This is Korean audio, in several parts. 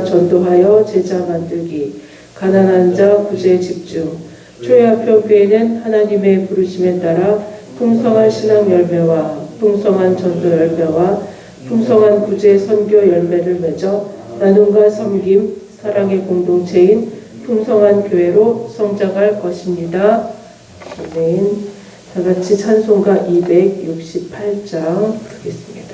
전도하여 제자 만들기, 가난한 자 구제 집중, 초야표교회는 하나님의 부르심에 따라 풍성한 신앙 열매와 풍성한 전도 열매와 풍성한 구제 선교 열매를 맺어 나눔과 섬김, 사랑의 공동체인 풍성한 교회로 성장할 것입니다. 아멘. 다 같이 찬송가 268장 부르겠습니다.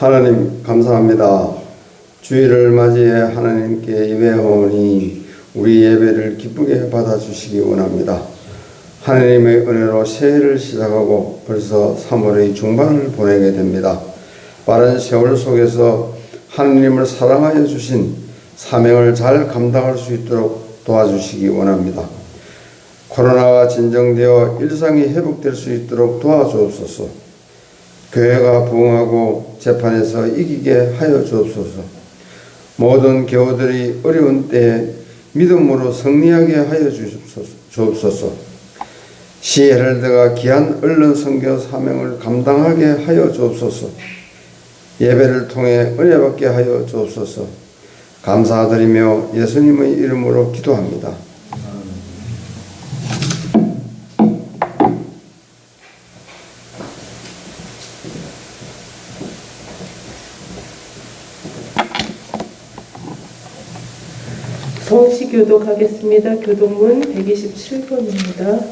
하나님 감사합니다. 주일을 맞이해 하나님께 예배하오니 우리 예배를 기쁘게 받아주시기 원합니다. 하나님의 은혜로 새해를 시작하고 벌써 3월의 중반을 보내게 됩니다. 빠른 세월 속에서 하나님을 사랑하여 주신 사명을 잘 감당할 수 있도록 도와주시기 원합니다. 코로나가 진정되어 일상이 회복될 수 있도록 도와주옵소서. 교회가 부흥하고 재판에서 이기게 하여 주옵소서. 모든 교우들이 어려운 때에 믿음으로 승리하게 하여 주옵소서. 시헤럴드가 귀한 언론 선교 사명을 감당하게 하여 주옵소서. 예배를 통해 은혜 받게 하여 주옵소서. 감사드리며 예수님의 이름으로 기도합니다. 성시 교독하겠습니다. 교독문 127번입니다.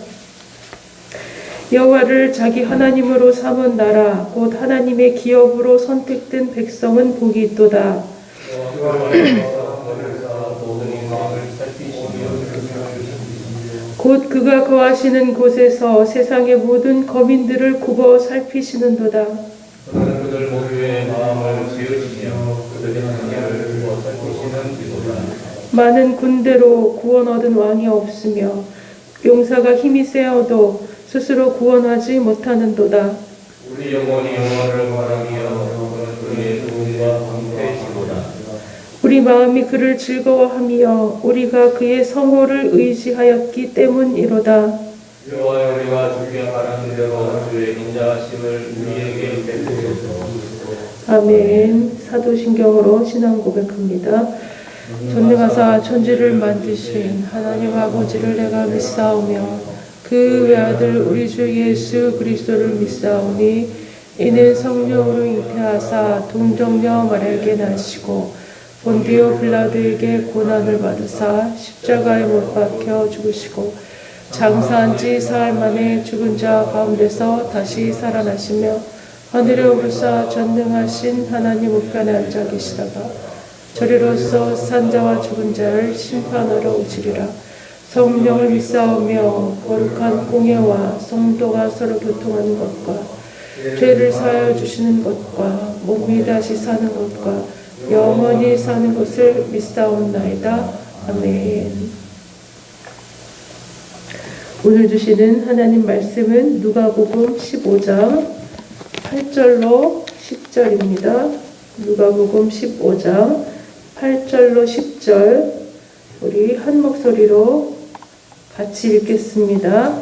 여호와를 자기 하나님으로 삼은 나라 곧 하나님의 기업으로 선택된 백성은 복이 있도다. 곧 그가 거하시는 곳에서 세상의 모든 거민들을 굽어 살피시는도다. 그는 그들 모두의 마음을 지으시며 그들의 한계를 많은 군대로 구원 얻은 왕이 없으며 용사가 힘이 세어도 스스로 구원하지 못하는도다. 우리 영혼이 영원을 바라며 그의 도움과 방패지도다. 우리 마음이 그를 즐거워하며 우리가 그의 성호를 의지하였기 때문이로다. 여호와여, 우리가 주께 바라는 대로 주의 인자하심을 우리에게 베푸소서. 아멘. 사도신경으로 신앙 고백합니다. 전능하사 천지를 만드신 하나님 아버지를 내가 믿사오며 그 외아들 우리 주 예수 그리스도를 믿사오니 이는 성령으로 잉태하사 동정녀 마리아에게 나시고 본디오 빌라도에게 고난을 받으사 십자가에 못 박혀 죽으시고 장사한 지 사흘 만에 죽은 자 가운데서 다시 살아나시며 하늘에 오르사 전능하신 하나님 우편에 앉아 계시다가 저리로서 산자와 죽은 자를 심판하러 오시리라. 성령을 믿사오며 거룩한 공예와 성도가 서로 교통하는 것과 죄를 사하여 주시는 것과 몸이 다시 사는 것과 영원히 사는 것을 믿사옵나이다. 아멘. 오늘 주시는 하나님 말씀은 누가복음 15장 8절로 10절입니다. 누가복음 15장 8절로 10절 우리 한 목소리로 같이 읽겠습니다.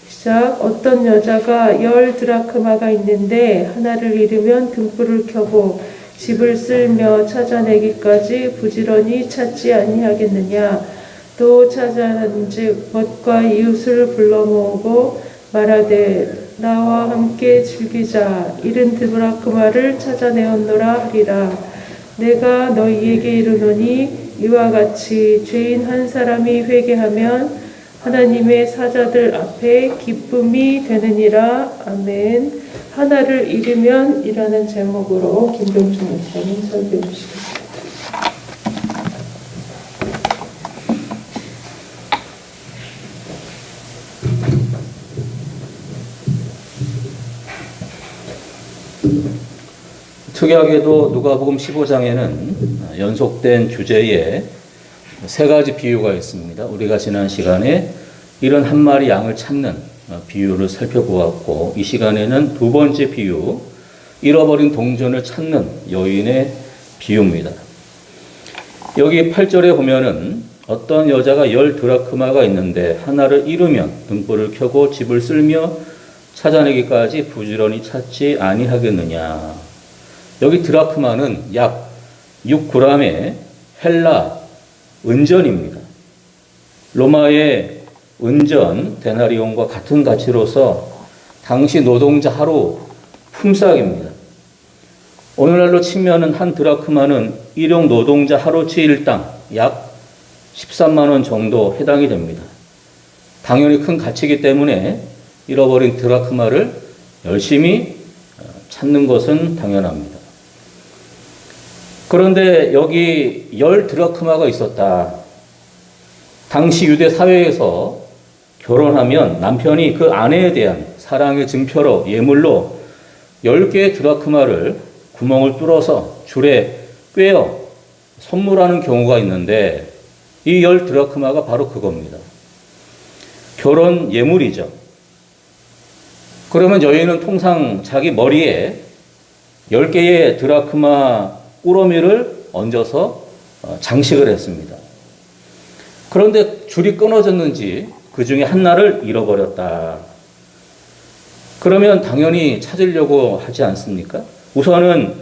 시작. 어떤 여자가 10 드라크마가 있는데 하나를 잃으면 등불을 켜고 집을 쓸며 찾아내기까지 부지런히 찾지 아니하겠느냐. 또 찾아낸즉 벗과 이웃을 불러 모으고 말하되 나와 함께 즐기자. 잃은 드라크마를 찾아내었노라 하리라. 내가 너희에게 이르노니 이와 같이 죄인 한 사람이 회개하면 하나님의 사자들 앞에 기쁨이 되느니라. 아멘. 하나를 잃으면 이라는 제목으로 김병준 목사님 설교해 주시겠습니다. 특이하게도 누가복음 15장에는 연속된 주제에 세 가지 비유가 있습니다. 우리가 지난 시간에 이런 한 마리 양을 찾는 비유를 살펴보았고, 이 시간에는 두 번째 비유, 잃어버린 동전을 찾는 여인의 비유입니다. 여기 8절에 보면은 어떤 여자가 10 드라크마가 있는데 하나를 잃으면 등불을 켜고 집을 쓸며 찾아내기까지 부지런히 찾지 아니하겠느냐. 여기 드라크마는 약 6g의 헬라 은전입니다. 로마의 은전, 데나리온과 같은 가치로서 당시 노동자 하루 품삯입니다. 오늘날로 치면은 한 드라크마는 일용 노동자 하루치 일당 약 13만 원 정도 해당이 됩니다. 당연히 큰 가치이기 때문에 잃어버린 드라크마를 열심히 찾는 것은 당연합니다. 그런데 여기 10 드라크마가 있었다. 당시 유대 사회에서 결혼하면 남편이 그 아내에 대한 사랑의 증표로 예물로 10개의 드라크마를 구멍을 뚫어서 줄에 꿰어 선물하는 경우가 있는데, 이 10 드라크마가 바로 그겁니다. 결혼 예물이죠. 그러면 여인은 통상 자기 머리에 10개의 드라크마 꾸러미를 얹어서 장식을 했습니다. 그런데 줄이 끊어졌는지 그 중에 하나를 잃어버렸다. 그러면 당연히 찾으려고 하지 않습니까? 우선은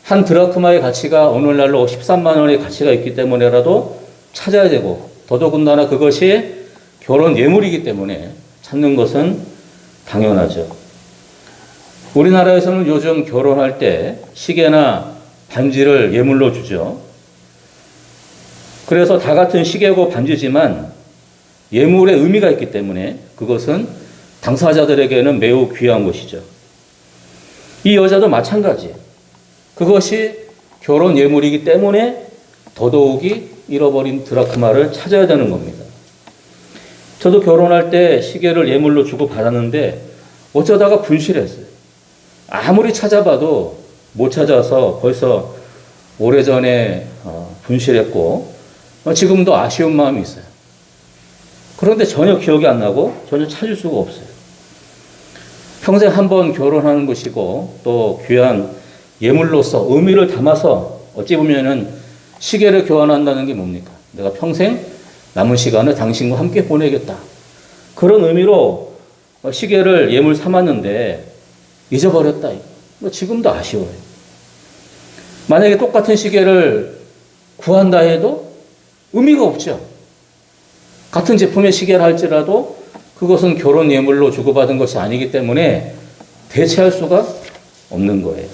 한 드라크마의 가치가 오늘날로 13만 원의 가치가 있기 때문에라도 찾아야 되고, 더더군다나 그것이 결혼 예물이기 때문에 찾는 것은 당연하죠. 우리나라에서는 요즘 결혼할 때 시계나 반지를 예물로 주죠. 그래서 다 같은 시계고 반지지만 예물의 의미가 있기 때문에 그것은 당사자들에게는 매우 귀한 것이죠. 이 여자도 마찬가지예요. 그것이 결혼 예물이기 때문에 더더욱이 잃어버린 드라크마를 찾아야 되는 겁니다. 저도 결혼할 때 시계를 예물로 주고 받았는데 어쩌다가 분실했어요. 아무리 찾아봐도 못 찾아서 벌써 오래전에 분실했고, 지금도 아쉬운 마음이 있어요. 그런데 전혀 기억이 안 나고 전혀 찾을 수가 없어요. 평생 한 번 결혼하는 것이고 또 귀한 예물로서 의미를 담아서 어찌 보면은 시계를 교환한다는 게 뭡니까? 내가 평생 남은 시간을 당신과 함께 보내겠다. 그런 의미로 시계를 예물 삼았는데 잊어버렸다. 지금도 아쉬워요. 만약에 똑같은 시계를 구한다 해도 의미가 없죠. 같은 제품의 시계를 할지라도 그것은 결혼 예물로 주고받은 것이 아니기 때문에 대체할 수가 없는 거예요.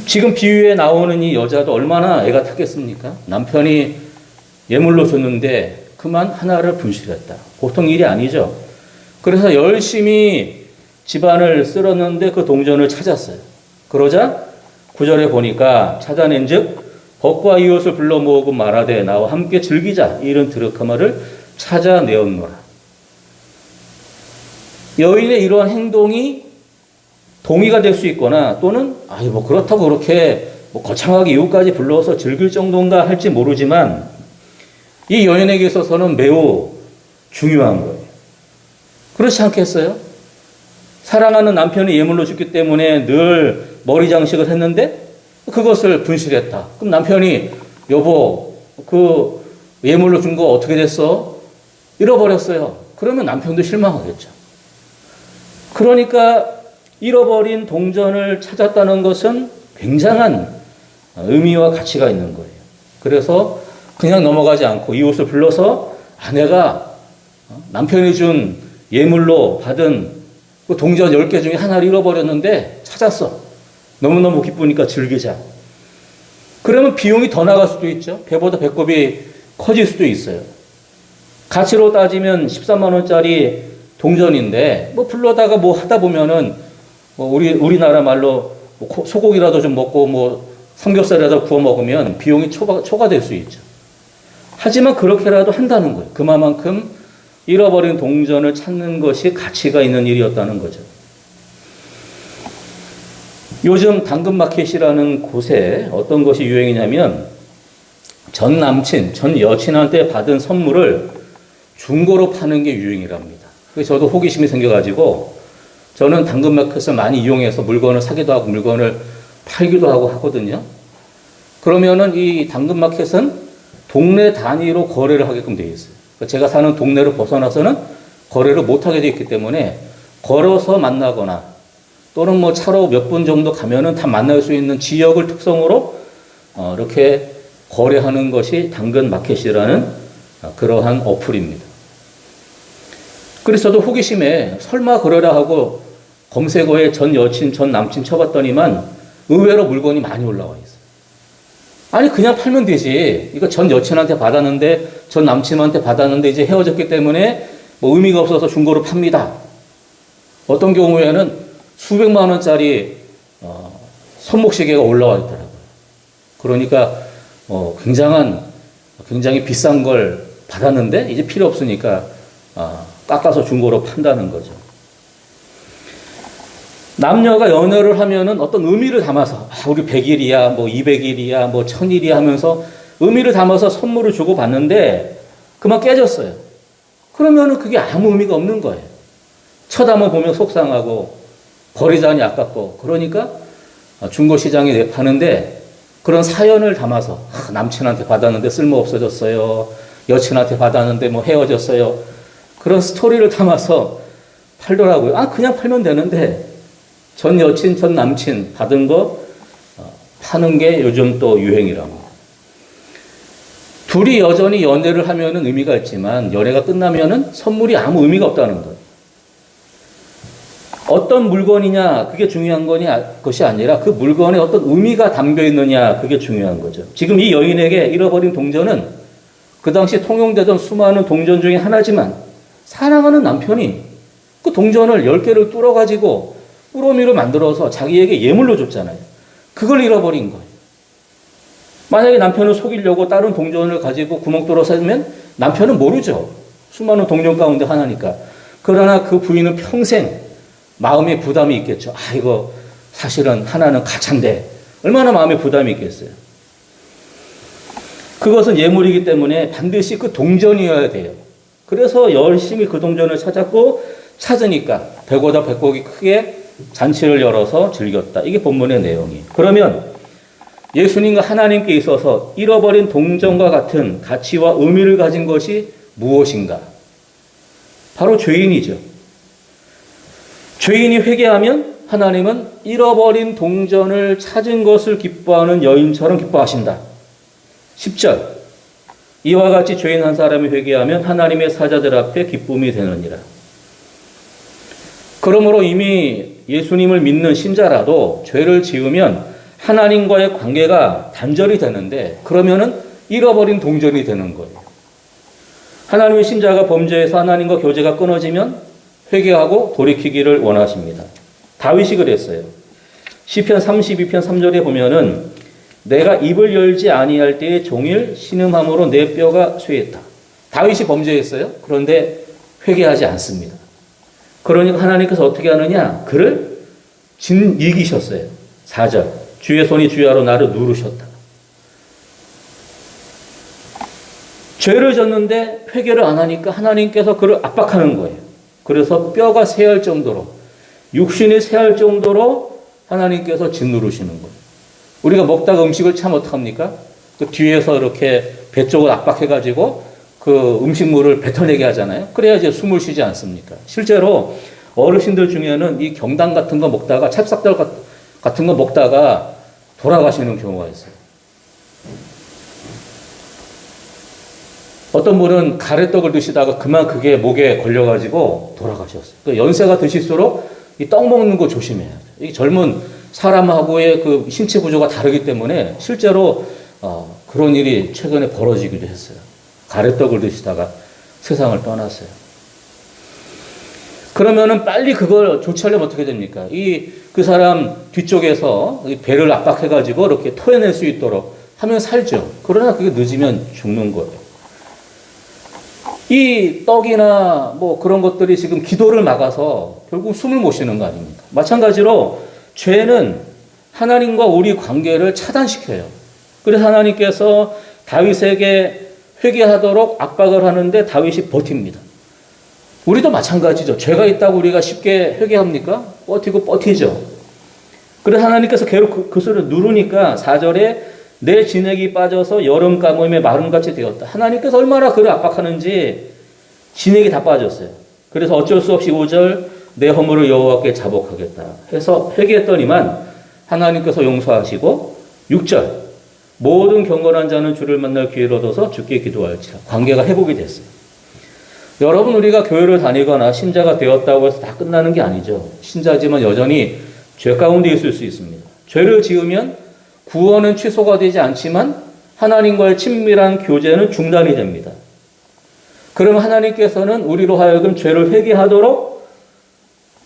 지금 비유에 나오는 이 여자도 얼마나 애가 타겠습니까? 남편이 예물로 줬는데 그만 하나를 분실했다. 보통 일이 아니죠. 그래서 열심히 집안을 쓸었는데 그 동전을 찾았어요. 그러자 9절에 보니까 찾아낸 즉 벗과 이웃을 불러 모으고 말하되 나와 함께 즐기자 이런 드르크마를 찾아내었노라. 여인의 이러한 행동이 동의가 될 수 있거나 또는 뭐 그렇다고 그렇게 거창하게 이웃까지 불러서 즐길 정도인가 할지 모르지만 이 여인에게 있어서는 매우 중요한 거예요. 그렇지 않겠어요? 사랑하는 남편이 예물로 줬기 때문에 늘 머리 장식을 했는데 그것을 분실했다. 그럼 남편이 여보 그 예물로 준 거 어떻게 됐어? 잃어버렸어요. 그러면 남편도 실망하겠죠. 그러니까 잃어버린 동전을 찾았다는 것은 굉장한 의미와 가치가 있는 거예요. 그래서 그냥 넘어가지 않고 이웃을 불러서 아내가 남편이 준 예물로 받은 그 동전 10개 중에 하나를 잃어버렸는데 찾았어. 너무너무 기쁘니까 즐기자. 그러면 비용이 더 나갈 수도 있죠. 배보다 배꼽이 커질 수도 있어요. 가치로 따지면 13만 원짜리 동전인데 불러다가 하다 보면은 우리나라 말로 소고기라도 좀 먹고 삼겹살이라도 구워 먹으면 비용이 초과될 수 있죠. 하지만 그렇게라도 한다는 거예요. 그만큼 잃어버린 동전을 찾는 것이 가치가 있는 일이었다는 거죠. 요즘 당근마켓이라는 곳에 어떤 것이 유행이냐면 전 남친, 전 여친한테 받은 선물을 중고로 파는 게 유행이랍니다. 그래서 저도 호기심이 생겨가지고 저는 당근마켓을 많이 이용해서 물건을 사기도 하고 물건을 팔기도 하고 하거든요. 그러면은 이 당근마켓은 동네 단위로 거래를 하게끔 되어 있어요. 제가 사는 동네를 벗어나서는 거래를 못하게 되어 있기 때문에 걸어서 만나거나 또는 차로 몇 분 정도 가면은 다 만날 수 있는 지역을 특성으로 이렇게 거래하는 것이 당근마켓이라는 그러한 어플입니다. 그래서 저도 호기심에 설마 그러라 하고 검색어에 전 여친, 전 남친 쳐봤더니만 의외로 물건이 많이 올라와 있어요. 아니 그냥 팔면 되지. 이거 전 여친한테 받았는데 전 남친한테 받았는데 이제 헤어졌기 때문에 의미가 없어서 중고로 팝니다. 어떤 경우에는 수백만 원짜리 손목시계가 올라와 있더라고요. 그러니까 굉장히 비싼 걸 받았는데 이제 필요 없으니까 깎아서 중고로 판다는 거죠. 남녀가 연애를 하면은 어떤 의미를 담아서 우리 100일이야, 200일이야, 1000일이야 하면서 의미를 담아서 선물을 주고 받는데 그만 깨졌어요. 그러면은 그게 아무 의미가 없는 거예요. 쳐다만 보면 속상하고 버리자니 아깝고 그러니까 중고시장에 내파는데 그런 사연을 담아서 남친한테 받았는데 쓸모 없어졌어요. 여친한테 받았는데 헤어졌어요. 그런 스토리를 담아서 팔더라고요. 그냥 팔면 되는데 전 여친, 전 남친 받은 거 파는 게 요즘 또 유행이라고. 둘이 여전히 연애를 하면은 의미가 있지만 연애가 끝나면은 선물이 아무 의미가 없다는 거예요. 어떤 물건이냐 그게 중요한 것이 아니라 그 물건에 어떤 의미가 담겨 있느냐 그게 중요한 거죠. 지금 이 여인에게 잃어버린 동전은 그 당시 통용되던 수많은 동전 중에 하나지만 사랑하는 남편이 그 동전을 10개를 뚫어가지고 꾸러미로 만들어서 자기에게 예물로 줬잖아요. 그걸 잃어버린 거예요. 만약에 남편을 속이려고 다른 동전을 가지고 구멍 뚫어서 하면 남편은 모르죠. 수많은 동전 가운데 하나니까. 그러나 그 부인은 평생 마음의 부담이 있겠죠. 이거 사실은 하나는 가차인데 얼마나 마음의 부담이 있겠어요. 그것은 예물이기 때문에 반드시 그 동전이어야 돼요. 그래서 열심히 그 동전을 찾았고 찾으니까 배보다 배꼽이 크게 잔치를 열어서 즐겼다. 이게 본문의 내용이. 그러면 예수님과 하나님께 있어서 잃어버린 동전과 같은 가치와 의미를 가진 것이 무엇인가? 바로 죄인이죠. 죄인이 회개하면 하나님은 잃어버린 동전을 찾은 것을 기뻐하는 여인처럼 기뻐하신다. 10절. 이와 같이 죄인 한 사람이 회개하면 하나님의 사자들 앞에 기쁨이 되느니라. 그러므로 이미 예수님을 믿는 신자라도 죄를 지으면 하나님과의 관계가 단절이 되는데 그러면은 잃어버린 동전이 되는 거예요. 하나님의 신자가 범죄해서 하나님과 교제가 끊어지면 회개하고 돌이키기를 원하십니다. 다윗이 그랬어요. 시편 32편 3절에 보면은 내가 입을 열지 아니할 때에 종일 신음함으로 내 뼈가 쇠했다. 다윗이 범죄했어요. 그런데 회개하지 않습니다. 그러니까 하나님께서 어떻게 하느냐? 그를 이기셨어요. 4절. 주의 손이 주야로 나를 누르셨다. 죄를 졌는데 회개를 안 하니까 하나님께서 그를 압박하는 거예요. 그래서 뼈가 쇠할 정도로, 육신이 쇠할 정도로 하나님께서 짓누르시는 거예요. 우리가 먹다가 음식을 참 어떡합니까? 그 뒤에서 이렇게 배 쪽을 압박해가지고 그 음식물을 뱉어내게 하잖아요. 그래야 이제 숨을 쉬지 않습니까? 실제로 어르신들 중에는 이 경단 같은 거 먹다가 찹쌀떡 같은 거 먹다가 돌아가시는 경우가 있어요. 어떤 분은 가래떡을 드시다가 그만 그게 목에 걸려가지고 돌아가셨어요. 그러니까 연세가 드실수록 이 떡 먹는 거 조심해야 돼요. 이 젊은 사람하고의 그 신체 구조가 다르기 때문에 실제로 그런 일이 최근에 벌어지기도 했어요. 가래떡을 드시다가 세상을 떠났어요. 그러면은 빨리 그걸 조치하려면 어떻게 됩니까? 그 사람 뒤쪽에서 배를 압박해가지고 이렇게 토해낼 수 있도록 하면 살죠. 그러나 그게 늦으면 죽는 거예요. 이 떡이나 뭐 그런 것들이 지금 기도를 막아서 결국 숨을 못 쉬는 거 아닙니까? 마찬가지로 죄는 하나님과 우리 관계를 차단시켜요. 그래서 하나님께서 다윗에게 회개하도록 압박을 하는데 다윗이 버팁니다. 우리도 마찬가지죠. 죄가 있다고 우리가 쉽게 회개합니까? 버티죠. 그래서 하나님께서 계속 그것을 누르니까 4절에 내 진액이 빠져서 여름 가뭄에 마름같이 되었다. 하나님께서 얼마나 그를 압박하는지 진액이 다 빠졌어요. 그래서 어쩔 수 없이 5절 내 허물을 여호와께 자복하겠다 해서 회개했더니만 하나님께서 용서하시고 6절 모든 경건한 자는 주를 만날 기회를 얻어서 주께 기도할지라. 관계가 회복이 됐어요. 여러분, 우리가 교회를 다니거나 신자가 되었다고 해서 다 끝나는 게 아니죠. 신자지만 여전히 죄 가운데 있을 수 있습니다. 죄를 지으면 구원은 취소가 되지 않지만 하나님과의 친밀한 교제는 중단이 됩니다. 그러면 하나님께서는 우리로 하여금 죄를 회개하도록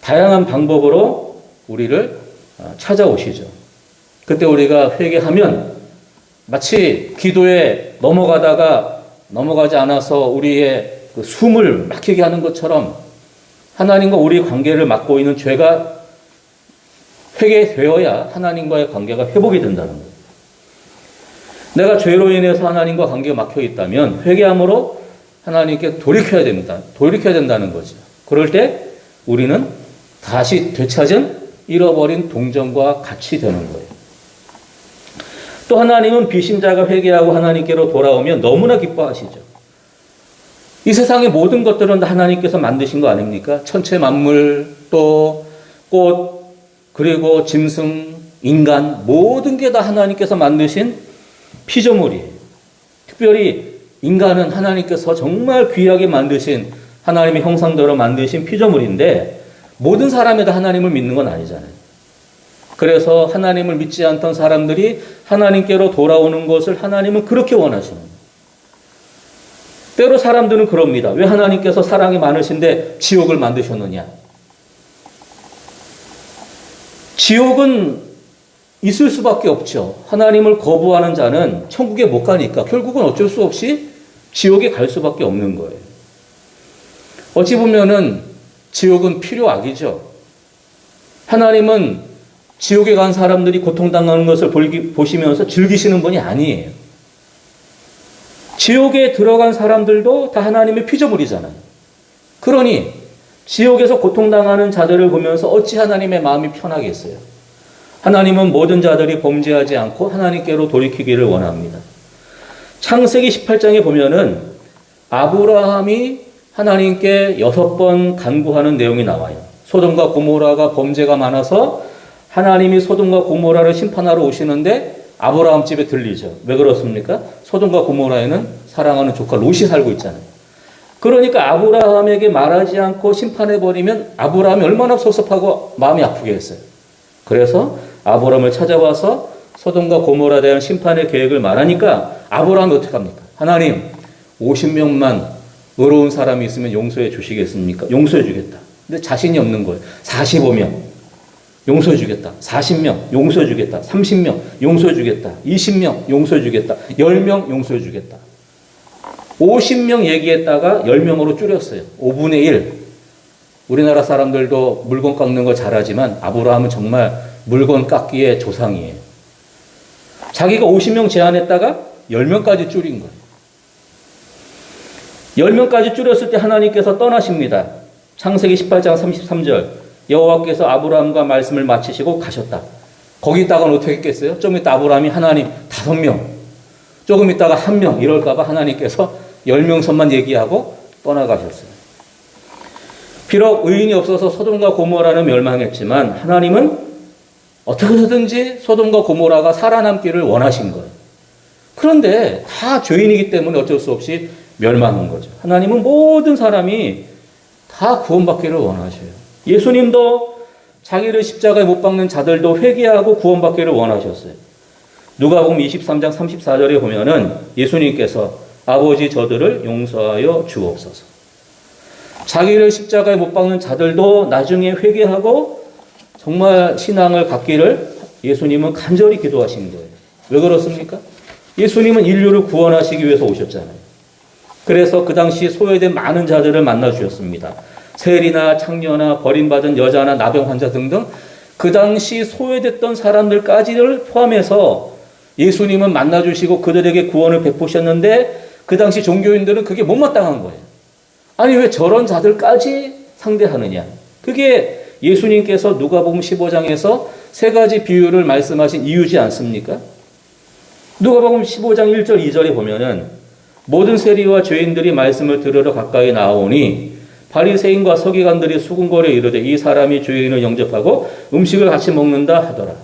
다양한 방법으로 우리를 찾아오시죠. 그때 우리가 회개하면 마치 기도에 넘어가지 않아서 우리의 그 숨을 막히게 하는 것처럼 하나님과 우리 관계를 막고 있는 죄가 회개되어야 하나님과의 관계가 회복이 된다는 거예요. 내가 죄로 인해서 하나님과 관계가 막혀 있다면 회개함으로 하나님께 돌이켜야 됩니다. 돌이켜야 된다는 거죠. 그럴 때 우리는 다시 되찾은 잃어버린 동전과 같이 되는 거예요. 또 하나님은 비신자가 회개하고 하나님께로 돌아오면 너무나 기뻐하시죠. 이 세상의 모든 것들은 다 하나님께서 만드신 거 아닙니까? 천체 만물, 또 꽃, 그리고 짐승, 인간, 모든 게 다 하나님께서 만드신 피조물이에요. 특별히 인간은 하나님께서 정말 귀하게 만드신 하나님의 형상대로 만드신 피조물인데 모든 사람이 다 하나님을 믿는 건 아니잖아요. 그래서 하나님을 믿지 않던 사람들이 하나님께로 돌아오는 것을 하나님은 그렇게 원하시는 거예요. 때로 사람들은 그럽니다. 왜 하나님께서 사랑이 많으신데 지옥을 만드셨느냐? 지옥은 있을 수밖에 없죠. 하나님을 거부하는 자는 천국에 못 가니까 결국은 어쩔 수 없이 지옥에 갈 수밖에 없는 거예요. 어찌 보면은 지옥은 필요악이죠. 하나님은 지옥에 간 사람들이 고통당하는 것을 보시면서 즐기시는 분이 아니에요. 지옥에 들어간 사람들도 다 하나님의 피조물이잖아요. 그러니 지옥에서 고통당하는 자들을 보면서 어찌 하나님의 마음이 편하겠어요? 하나님은 모든 자들이 범죄하지 않고 하나님께로 돌이키기를 원합니다. 창세기 18장에 보면은 아브라함이 하나님께 6번 간구하는 내용이 나와요. 소돔과 고모라가 범죄가 많아서 하나님이 소돔과 고모라를 심판하러 오시는데 아브라함 집에 들리죠. 왜 그렇습니까? 소돔과 고모라에는 사랑하는 조카 롯이 살고 있잖아요. 그러니까 아브라함에게 말하지 않고 심판해버리면 아브라함이 얼마나 섭섭하고 마음이 아프겠어요. 그래서 아브라함을 찾아와서 소돔과 고모라에 대한 심판의 계획을 말하니까 아브라함이 어떻게 합니까? 하나님 50명만 의로운 사람이 있으면 용서해 주시겠습니까? 용서해 주겠다. 근데 자신이 없는 거예요. 45명 용서해 주겠다. 40명 용서해 주겠다. 30명 용서해 주겠다. 20명 용서해 주겠다. 10명 용서해 주겠다. 50명 얘기했다가 10명으로 줄였어요. 5분의 1. 우리나라 사람들도 물건 깎는 거 잘하지만 아브라함은 정말 물건 깎기의 조상이에요. 자기가 50명 제안했다가 10명까지 줄인 거예요. 10명까지 줄였을 때 하나님께서 떠나십니다. 창세기 18장 33절 여호와께서 아브라함과 말씀을 마치시고 가셨다. 거기 있다가는 어떻게 했겠어요? 좀 이따 아브라함이 하나님 5명, 조금 있다가 1명 이럴까 봐 하나님께서 10명 선만 얘기하고 떠나가셨어요. 비록 의인이 없어서 소돔과 고모라는 멸망했지만 하나님은 어떻게 해서든지 소돔과 고모라가 살아남기를 원하신 거예요. 그런데 다 죄인이기 때문에 어쩔 수 없이 멸망한 거죠. 하나님은 모든 사람이 다 구원받기를 원하셔요. 예수님도 자기를 십자가에 못 박는 자들도 회개하고 구원받기를 원하셨어요. 누가복음 23장 34절에 보면은 예수님께서 아버지 저들을 용서하여 주옵소서. 자기를 십자가에 못 박는 자들도 나중에 회개하고 정말 신앙을 갖기를 예수님은 간절히 기도하신 거예요. 왜 그렇습니까? 예수님은 인류를 구원하시기 위해서 오셨잖아요. 그래서 그 당시 소외된 많은 자들을 만나 주셨습니다. 세리나 창녀나 버림받은 여자나 나병 환자 등등 그 당시 소외됐던 사람들까지를 포함해서 예수님은 만나주시고 그들에게 구원을 베푸셨는데 그 당시 종교인들은 그게 못마땅한 거예요. 아니 왜 저런 자들까지 상대하느냐. 그게 예수님께서 누가복음 15장에서 3가지 비유를 말씀하신 이유지 않습니까? 누가복음 15장 1절 2절에 보면은 모든 세리와 죄인들이 말씀을 들으러 가까이 나오니 바리새인과 서기관들이 수군거려 이르되 이 사람이 죄인을 영접하고 음식을 같이 먹는다 하더라.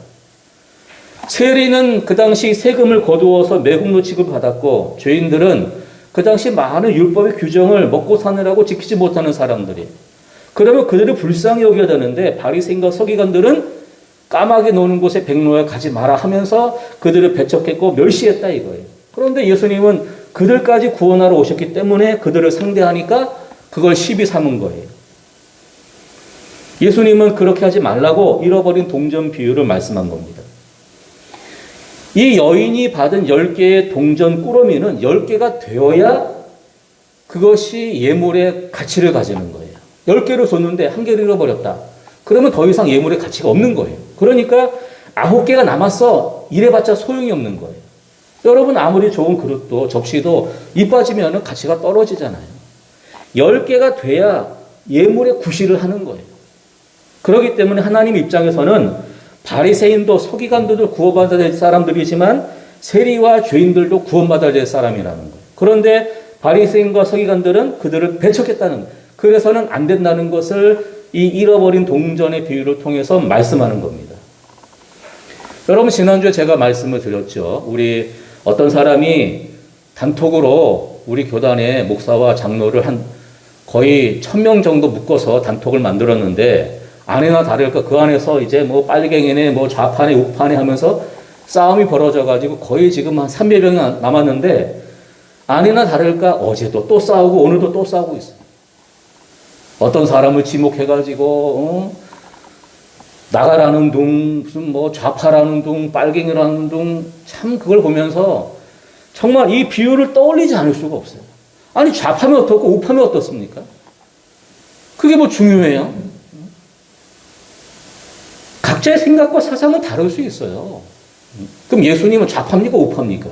세리는 그 당시 세금을 거두어서 매국노 취급받았고 죄인들은 그 당시 많은 율법의 규정을 먹고 사느라고 지키지 못하는 사람들이. 그러면 그들을 불쌍히 여겨야 되는데 바리새인과 서기관들은 까마귀 노는 곳에 백로에 가지 마라 하면서 그들을 배척했고 멸시했다 이거예요. 그런데 예수님은 그들까지 구원하러 오셨기 때문에 그들을 상대하니까 그걸 시비 삼은 거예요. 예수님은 그렇게 하지 말라고 잃어버린 동전 비유를 말씀한 겁니다. 이 여인이 받은 10개의 동전 꾸러미는 10개가 되어야 그것이 예물의 가치를 가지는 거예요. 10개를 줬는데 1개를 잃어버렸다. 그러면 더 이상 예물의 가치가 없는 거예요. 그러니까 9개가 남았어. 이래봤자 소용이 없는 거예요. 여러분 아무리 좋은 그릇도 접시도 이 빠지면 가치가 떨어지잖아요. 10개가 돼야 예물의 구실을 하는 거예요. 그렇기 때문에 하나님 입장에서는 바리새인도 서기관들도 구원받아야 될 사람들이지만 세리와 죄인들도 구원받아야 될 사람이라는 거예요. 그런데 바리새인과 서기관들은 그들을 배척했다는 거예요. 그래서는 안 된다는 것을 이 잃어버린 동전의 비유를 통해서 말씀하는 겁니다. 여러분 지난주에 제가 말씀을 드렸죠. 우리 어떤 사람이 단톡으로 우리 교단의 목사와 장로를 한 거의 1000명 정도 묶어서 단톡을 만들었는데 아니나 다를까 그 안에서 이제 뭐 빨갱이네 뭐 좌파네 우파네 하면서 싸움이 벌어져 가지고 거의 지금 한 300명이 남았는데 아니나 다를까 어제도 또 싸우고 오늘도 또 싸우고 있어요. 어떤 사람을 지목해 가지고 나가라는 둥 무슨 뭐 좌파라는 둥 빨갱이라는 둥 참 그걸 보면서 정말 이 비유를 떠올리지 않을 수가 없어요. 아니 좌파면 어떻고 우파면 어떻습니까? 그게 뭐 중요해요? 각자의 생각과 사상은 다를 수 있어요. 그럼 예수님은 좌파입니까 우파입니까?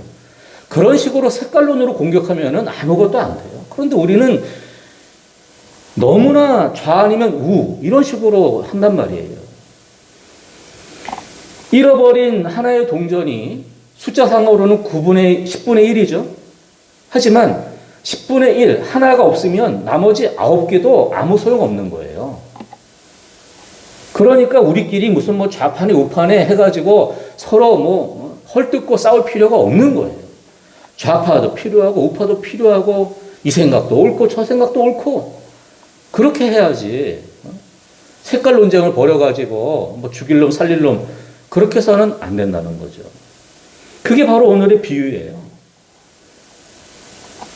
그런 식으로 색깔론으로 공격하면은 아무것도 안 돼요. 그런데 우리는 너무나 좌 아니면 우 이런 식으로 한단 말이에요. 잃어버린 하나의 동전이 숫자상으로는 10분의 1이죠. 하지만 10분의 1 하나가 없으면 나머지 9개도 아무 소용없는 거예요. 그러니까 우리끼리 무슨 뭐 좌판에 우판에 해가지고 서로 뭐 헐뜯고 싸울 필요가 없는 거예요. 좌파도 필요하고 우파도 필요하고 이 생각도 옳고 저 생각도 옳고 그렇게 해야지. 색깔 논쟁을 벌여가지고 뭐 죽일 놈 살릴 놈 그렇게 해서는 안 된다는 거죠. 그게 바로 오늘의 비유예요.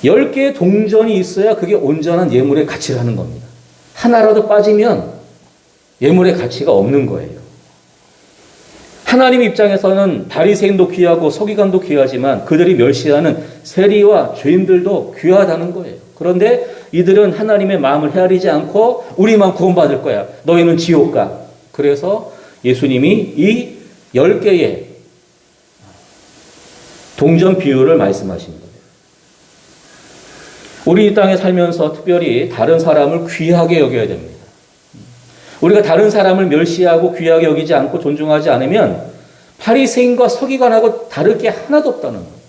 10개의 동전이 있어야 그게 온전한 예물의 가치를 하는 겁니다. 하나라도 빠지면 예물의 가치가 없는 거예요. 하나님 입장에서는 바리새인도 귀하고 서기관도 귀하지만 그들이 멸시하는 세리와 죄인들도 귀하다는 거예요. 그런데 이들은 하나님의 마음을 헤아리지 않고 우리만 구원받을 거야. 너희는 지옥 가. 그래서 예수님이 이 10개의 동전 비유를 말씀하신 거예요. 우리 이 땅에 살면서 특별히 다른 사람을 귀하게 여겨야 됩니다. 우리가 다른 사람을 멸시하고 귀하게 여기지 않고 존중하지 않으면 바리새인과 서기관하고 다를 게 하나도 없다는 거예요.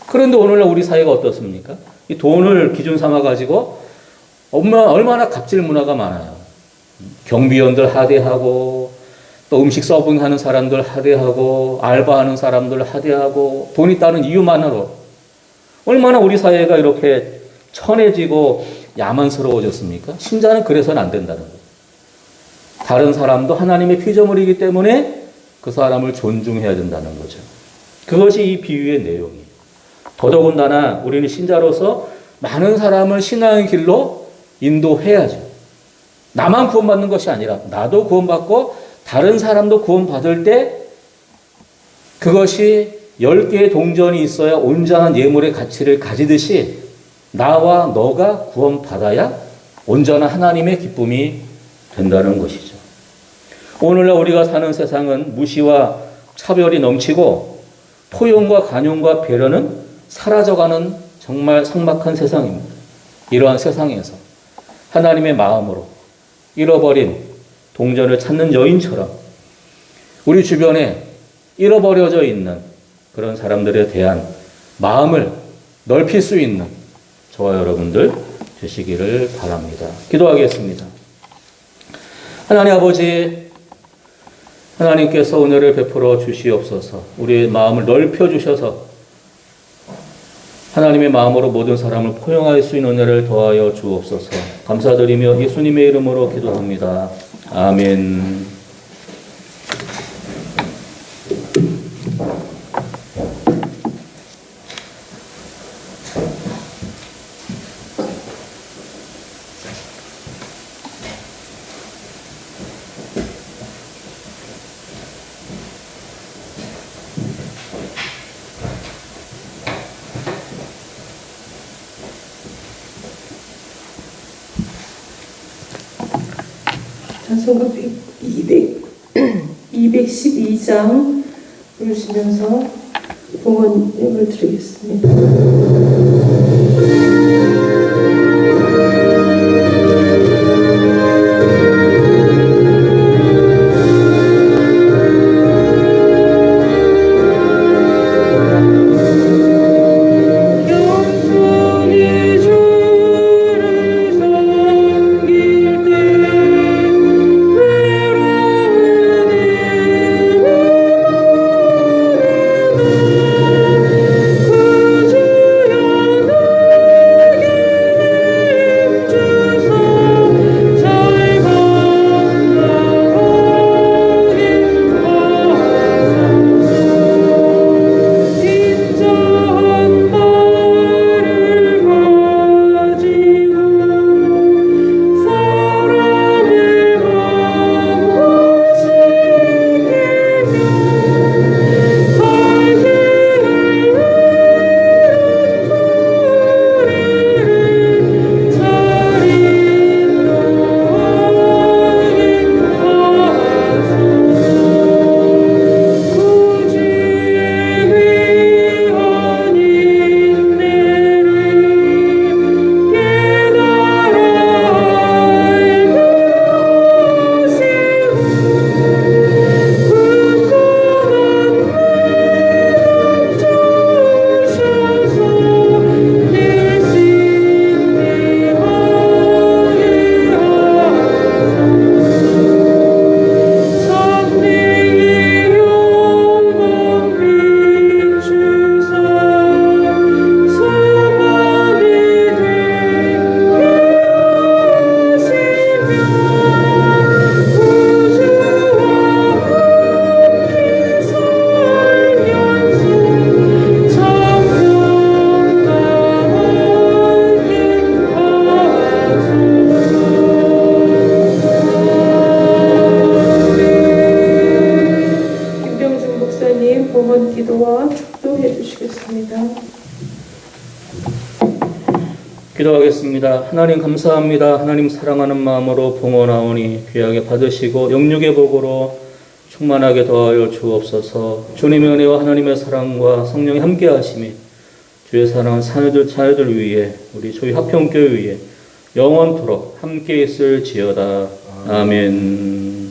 그런데 오늘날 우리 사회가 어떻습니까? 이 돈을 기준 삼아 가지고 얼마나 갑질 문화가 많아요. 경비원들 하대하고 또 음식 서빙하는 사람들 하대하고 알바하는 사람들 하대하고 돈 있다는 이유만으로 얼마나 우리 사회가 이렇게 천해지고 야만스러워졌습니까? 신자는 그래서는 안 된다는 거예요. 다른 사람도 하나님의 피조물이기 때문에 그 사람을 존중해야 된다는 거죠. 그것이 이 비유의 내용이에요. 더더군다나 우리는 신자로서 많은 사람을 신앙의 길로 인도해야죠. 나만 구원받는 것이 아니라 나도 구원받고 다른 사람도 구원받을 때 그것이 10개의 동전이 있어야 온전한 예물의 가치를 가지듯이 나와 너가 구원받아야 온전한 하나님의 기쁨이 된다는 것이죠. 오늘날 우리가 사는 세상은 무시와 차별이 넘치고 포용과 관용과 배려는 사라져가는 정말 삭막한 세상입니다. 이러한 세상에서 하나님의 마음으로 잃어버린 동전을 찾는 여인처럼 우리 주변에 잃어버려져 있는 그런 사람들에 대한 마음을 넓힐 수 있는 저와 여러분들 되시기를 바랍니다. 기도하겠습니다. 하나님 아버지, 하나님께서 은혜를 베풀어 주시옵소서. 우리의 마음을 넓혀 주셔서 하나님의 마음으로 모든 사람을 포용할 수 있는 은혜를 더하여 주옵소서. 감사드리며 예수님의 이름으로 기도합니다. 아멘. 찬송가 212장 부르시면서 봉헌을 드리겠습니다. 주여 기도하겠습니다. 하나님 감사합니다. 하나님 사랑하는 마음으로 봉헌하오니 귀하게 받으시고 영육의 복으로 충만하게 더하여 주옵소서. 주님의 은혜와 하나님의 사랑과 성령의 함께 하심이 주의 사랑하는 자녀들 위해 우리 저희 합평교회 위해 영원토록 함께 있을지어다. 아멘.